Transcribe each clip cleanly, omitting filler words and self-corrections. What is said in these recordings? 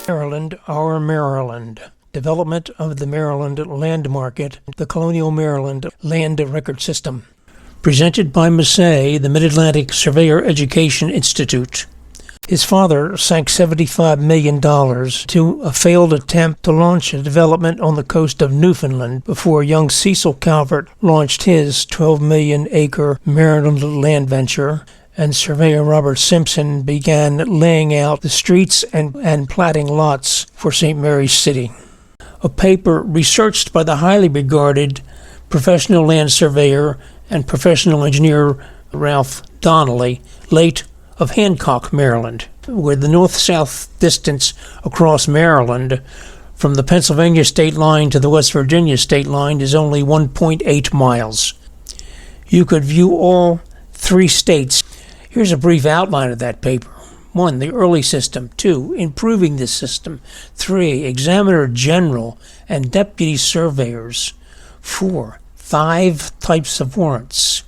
Maryland, Our Maryland. Development of the Maryland Land Market, the Colonial Maryland Land Record System. Presented by Massey, the Mid-Atlantic Surveyor Education Institute. His father sank $75 million to a failed attempt to launch a development on the coast of Newfoundland before young Cecil Calvert launched his 12-million-acre Maryland land venture, and surveyor Robert Simpson began laying out the streets and platting lots for St. Mary's City. A paper researched by the highly regarded professional land surveyor and professional engineer Ralph Donnelly, late of Hancock, Maryland, where the north-south distance across Maryland from the Pennsylvania state line to the West Virginia state line is only 1.8 miles. You could view all three states. Here's a brief outline of that paper. 1. The early system. 2. Improving the system. 3. Examiner General and deputy surveyors. 4. 5 types of warrants.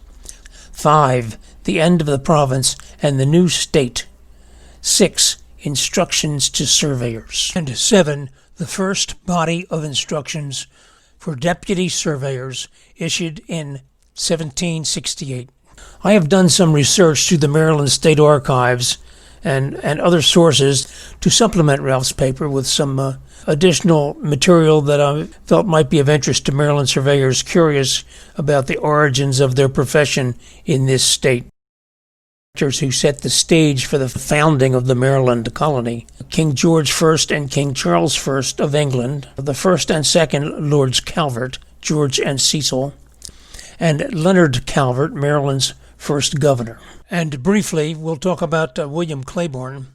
5. The end of the province and the new state. 6. Instructions to surveyors. And 7. The first body of instructions for deputy surveyors issued in 1768. I have done some research through the Maryland State Archives and other sources to supplement Ralph's paper with some additional material that I felt might be of interest to Maryland surveyors curious about the origins of their profession in this state. Who set the stage for the founding of the Maryland colony. King George I and King Charles I of England, the first and second Lords Calvert, George and Cecil, and Leonard Calvert, Maryland's first governor. And briefly, we'll talk about William Claiborne,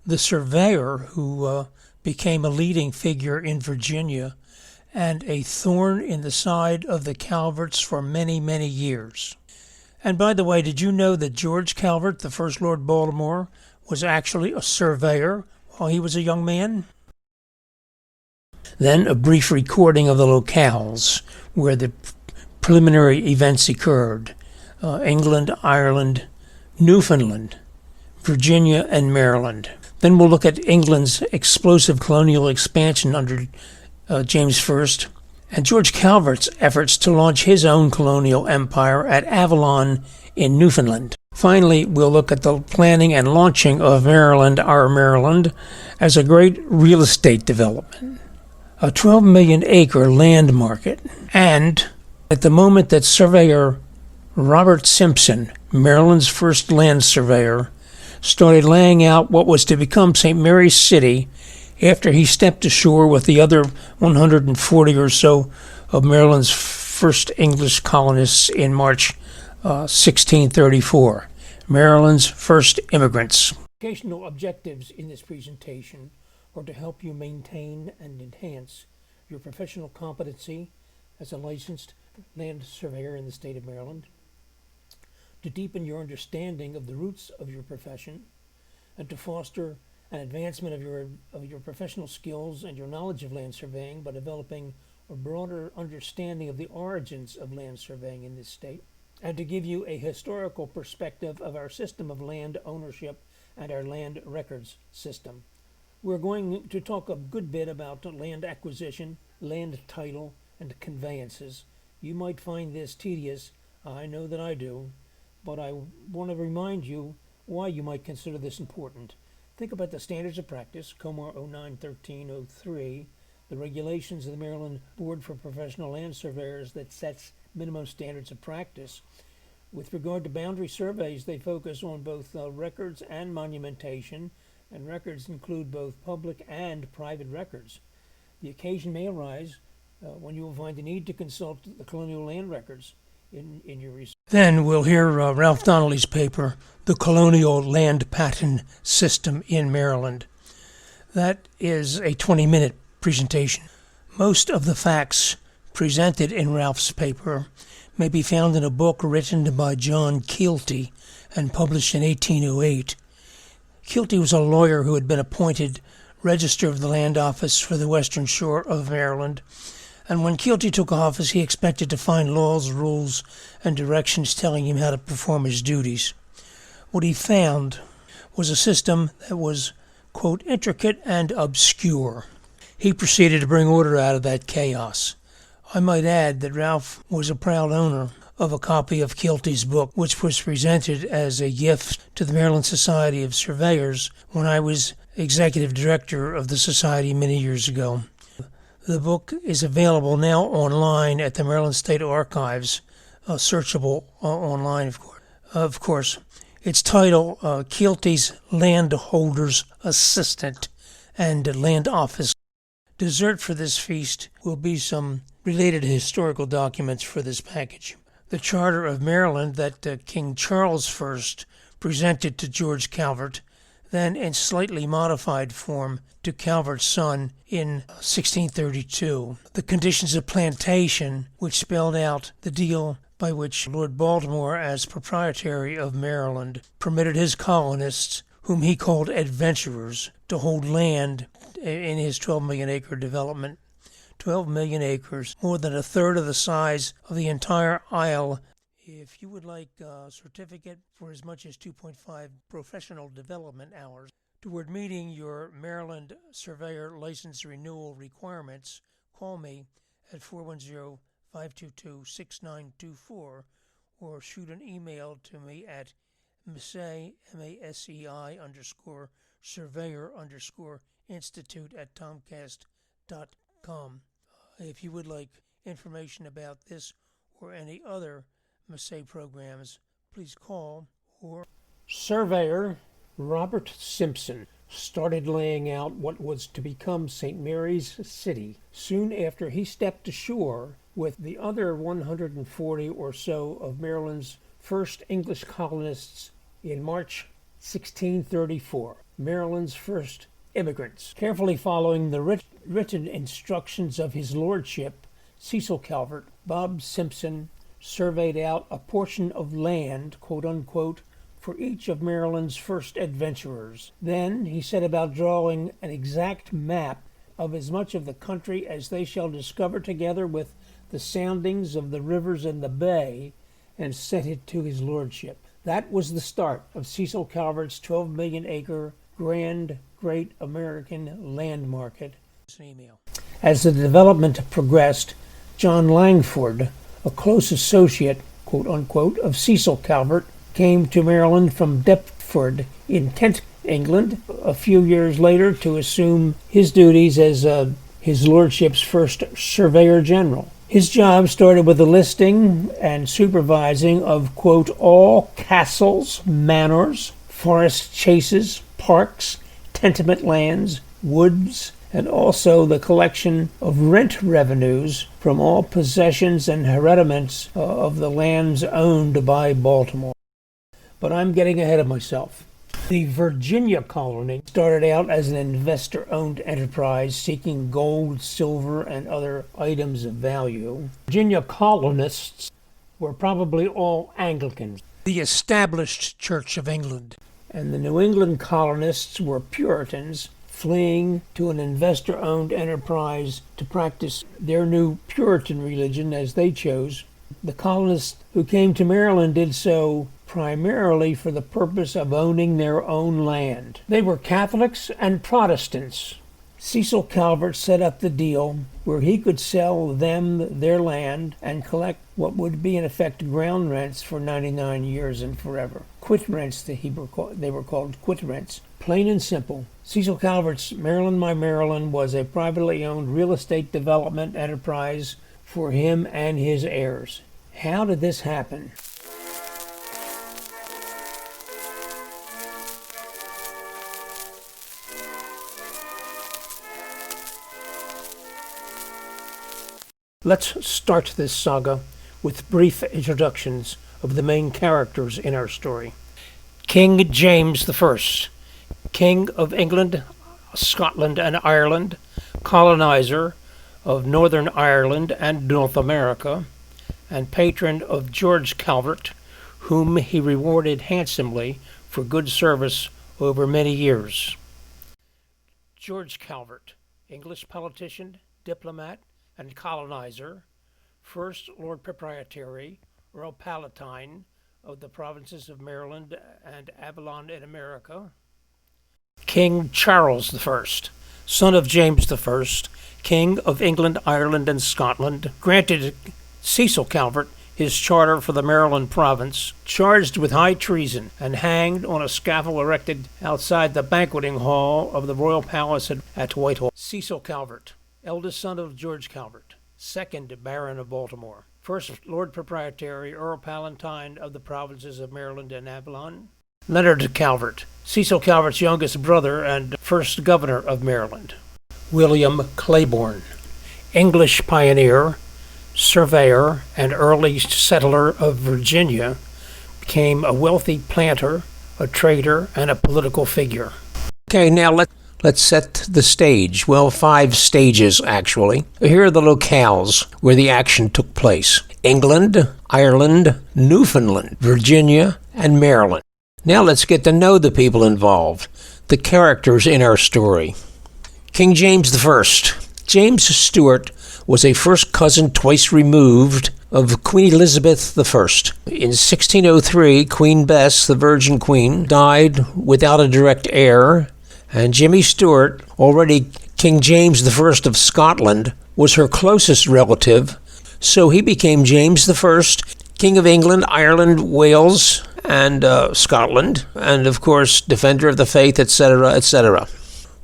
the surveyor who became a leading figure in Virginia and a thorn in the side of the Calverts for many, many years. And by the way, did you know that George Calvert, the first Lord Baltimore, was actually a surveyor while he was a young man? Then a brief recording of the locales where the preliminary events occurred. England, Ireland, Newfoundland, Virginia, and Maryland. Then we'll look at England's explosive colonial expansion under James I, and George Calvert's efforts to launch his own colonial empire at Avalon in Newfoundland. Finally, we'll look at the planning and launching of Maryland, Our Maryland, as a great real estate development, a 12-million-acre land market, and at the moment that surveyor Robert Simpson, Maryland's first land surveyor, started laying out what was to become St. Mary's City after he stepped ashore with the other 140 or so of Maryland's first English colonists in March 1634, Maryland's first immigrants. Educational objectives in this presentation are to help you maintain and enhance your professional competency as a licensed land surveyor in the state of Maryland, to deepen your understanding of the roots of your profession, and to foster an advancement of your professional skills and your knowledge of land surveying by developing a broader understanding of the origins of land surveying in this state, and to give you a historical perspective of our system of land ownership and our land records system. We're going to talk a good bit about land acquisition, land title, and conveyances. You might find this tedious. I know that I do, but I want to remind you why you might consider this important. Think about the standards of practice, Comar 09-1303, the regulations of the Maryland Board for Professional Land Surveyors that sets minimum standards of practice. With regard to boundary surveys, they focus on both records and monumentation, and records include both public and private records. The occasion may arise when you will find the need to consult the colonial land records in your research. Then we'll hear Ralph Donnelly's paper, The Colonial Land Patent System in Maryland. That is a 20-minute presentation. Most of the facts presented in Ralph's paper may be found in a book written by John Keelty and published in 1808. Keelty was a lawyer who had been appointed Register of the Land Office for the Western Shore of Maryland, and when Keelty took office, he expected to find laws, rules, and directions telling him how to perform his duties. What he found was a system that was quote, intricate and obscure. He proceeded to bring order out of that chaos. I might add that Ralph was a proud owner of a copy of Keelty's book, which was presented as a gift to the Maryland Society of Surveyors when I was executive director of the society many years ago. The book is available now online at the Maryland State Archives, searchable online, of course. Its title, Keelty's Landholder's Assistant and Land Office. Dessert for this feast will be some related historical documents for this package. The Charter of Maryland that King Charles I presented to George Calvert, then in slightly modified form to Calvert's son in 1632. The conditions of plantation, which spelled out the deal by which Lord Baltimore, as proprietary of Maryland, permitted his colonists, whom he called adventurers, to hold land in his 12 million acre development. 12 million acres, more than a third of the size of the entire Isle. If you would like a certificate for as much as 2.5 professional development hours toward meeting your Maryland Surveyor License renewal requirements, call me at 410-522-6924 or shoot an email to me at Masei, M-A-S-E-I _surveyor _institute at Comcast.com. If you would like information about this or any other Masei programs, please call or... Surveyor Robert Simpson started laying out what was to become St. Mary's City soon after he stepped ashore with the other 140 or so of Maryland's first English colonists in March 1634, Maryland's first immigrants. Carefully following the written instructions of his lordship, Cecil Calvert, Bob Simpson surveyed out a portion of land, quote unquote, for each of Maryland's first adventurers. Then he set about drawing an exact map of as much of the country as they shall discover together with the soundings of the rivers and the bay, and sent it to his lordship. That was the start of Cecil Calvert's 12 million acre grand great American land market. As the development progressed, John Langford, a close associate, quote unquote, of Cecil Calvert, came to Maryland from Deptford in Kent, England, a few years later to assume his duties as his lordship's first surveyor general. His job started with the listing and supervising of, quote, all castles, manors, forest chases, parks, tenement lands, woods, and also the collection of rent revenues from all possessions and hereditaments of the lands owned by Baltimore. But I'm getting ahead of myself. The Virginia colony started out as an investor-owned enterprise seeking gold, silver, and other items of value. Virginia colonists were probably all Anglicans, the established Church of England. And the New England colonists were Puritans, fleeing to an investor-owned enterprise to practice their new Puritan religion as they chose. The colonists who came to Maryland did so primarily for the purpose of owning their own land. They were Catholics and Protestants. Cecil Calvert set up the deal where he could sell them their land and collect what would be in effect ground rents for 99 years and forever. Quit rents, they were called quit rents. Plain and simple. Cecil Calvert's Maryland My Maryland was a privately owned real estate development enterprise for him and his heirs. How did this happen? Let's start this saga with brief introductions of the main characters in our story. King James I, King of England, Scotland, and Ireland, colonizer of Northern Ireland and North America, and patron of George Calvert, whom he rewarded handsomely for good service over many years. George Calvert, English politician, diplomat, and colonizer, first Lord Proprietary, Earl Palatine of the provinces of Maryland and Avalon in America, King Charles I, son of James I, King of England, Ireland, and Scotland, granted Cecil Calvert his charter for the Maryland province, charged with high treason, and hanged on a scaffold erected outside the banqueting hall of the royal palace at Whitehall. Cecil Calvert, eldest son of George Calvert, second Baron of Baltimore, first Lord Proprietary, Earl Palatine of the provinces of Maryland and Avalon. Leonard Calvert, Cecil Calvert's youngest brother and first governor of Maryland. William Claiborne, English pioneer, surveyor, and early settler of Virginia, became a wealthy planter, a trader, and a political figure. Okay, now let's set the stage. Well, 5 stages, actually. Here are the locales where the action took place: England, Ireland, Newfoundland, Virginia, and Maryland. Now let's get to know the people involved, the characters in our story. King James I. James Stuart was a first cousin twice removed of Queen Elizabeth I. In 1603, Queen Bess, the Virgin Queen, died without a direct heir, and Jimmy Stuart, already King James I of Scotland, was her closest relative, so he became James I, King of England, Ireland, Wales, and Scotland, and of course, defender of the faith, etc., etc.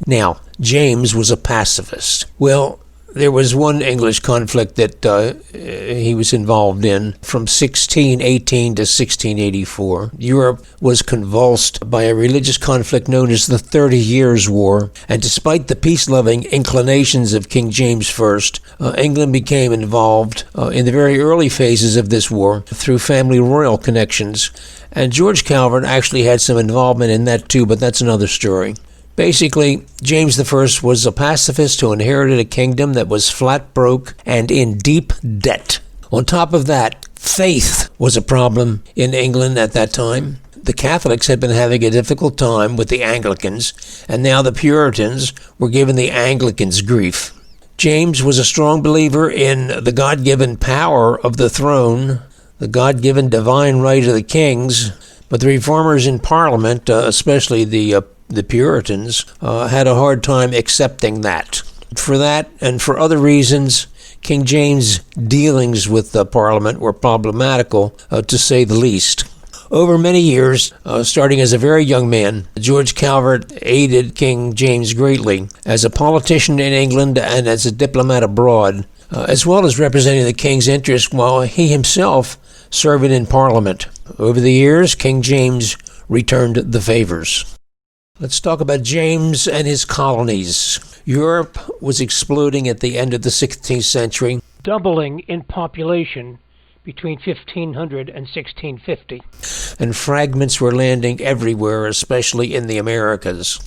Now, James was a pacifist. Well, there was one English conflict that he was involved in from 1618 to 1684. Europe was convulsed by a religious conflict known as the 30 Years' War, and despite the peace-loving inclinations of King James I, England became involved in the very early phases of this war through family royal connections, and George Calvert actually had some involvement in that too, but that's another story. Basically, James I was a pacifist who inherited a kingdom that was flat broke and in deep debt. On top of that, faith was a problem in England at that time. The Catholics had been having a difficult time with the Anglicans, and now the Puritans were giving the Anglicans grief. James was a strong believer in the God-given power of the throne, the God-given divine right of the kings, but the reformers in Parliament, especially the Puritans, had a hard time accepting that. For that and for other reasons, King James' dealings with the Parliament were problematical, to say the least. Over many years, starting as a very young man, George Calvert aided King James greatly as a politician in England and as a diplomat abroad, as well as representing the king's interests while he himself serving in Parliament. Over the years, King James returned the favors. Let's talk about James and his colonies. Europe was exploding at the end of the 16th century, doubling in population between 1500 and 1650. And fragments were landing everywhere, especially in the Americas.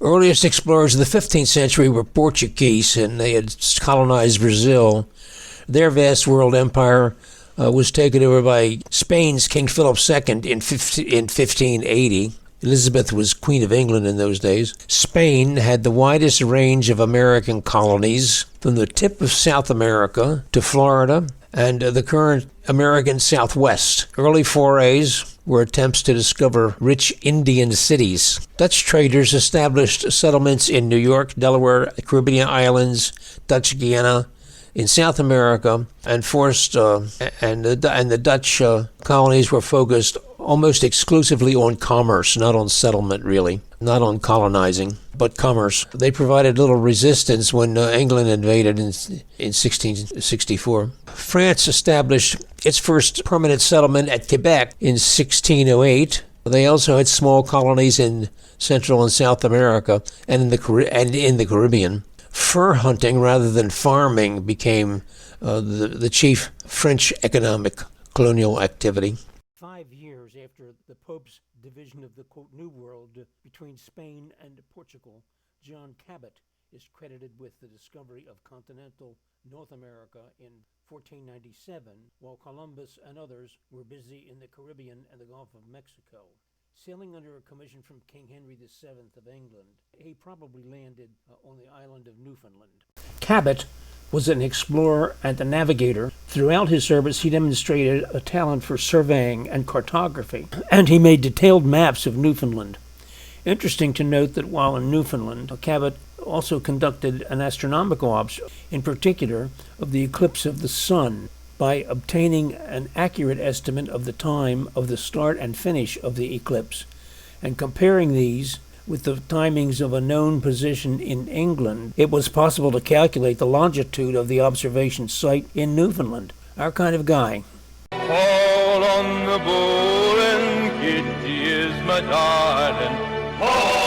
Earliest explorers of the 15th century were Portuguese, and they had colonized Brazil. Their vast world empire was taken over by Spain's King Philip II in 1580. Elizabeth was Queen of England in those days. Spain had the widest range of American colonies, from the tip of South America to Florida and the current American Southwest. Early forays were attempts to discover rich Indian cities. Dutch traders established settlements in New York, Delaware, Caribbean islands, Dutch Guiana, in South America, and the Dutch colonies were focused almost exclusively on commerce, not on settlement, really, not on colonizing, but commerce. They provided little resistance when England invaded in 1664. France established its first permanent settlement at Quebec in 1608. They also had small colonies in Central and South America and in the Caribbean. Fur hunting rather than farming became the chief French economic colonial activity. 5 years after the Pope's division of the, quote, New World between Spain and Portugal, John Cabot is credited with the discovery of continental North America in 1497, while Columbus and others were busy in the Caribbean and the Gulf of Mexico. Sailing under a commission from King Henry VII of England, he probably landed on the island of Newfoundland. Cabot was an explorer and a navigator. Throughout his service, he demonstrated a talent for surveying and cartography, and he made detailed maps of Newfoundland. Interesting to note that while in Newfoundland, Cabot also conducted an astronomical observation, in particular of the eclipse of the sun, by obtaining an accurate estimate of the time of the start and finish of the eclipse, and comparing these with the timings of a known position in England, it was possible to calculate the longitude of the observation site in Newfoundland. Our kind of guy. All on the board and Kitty is my darling. All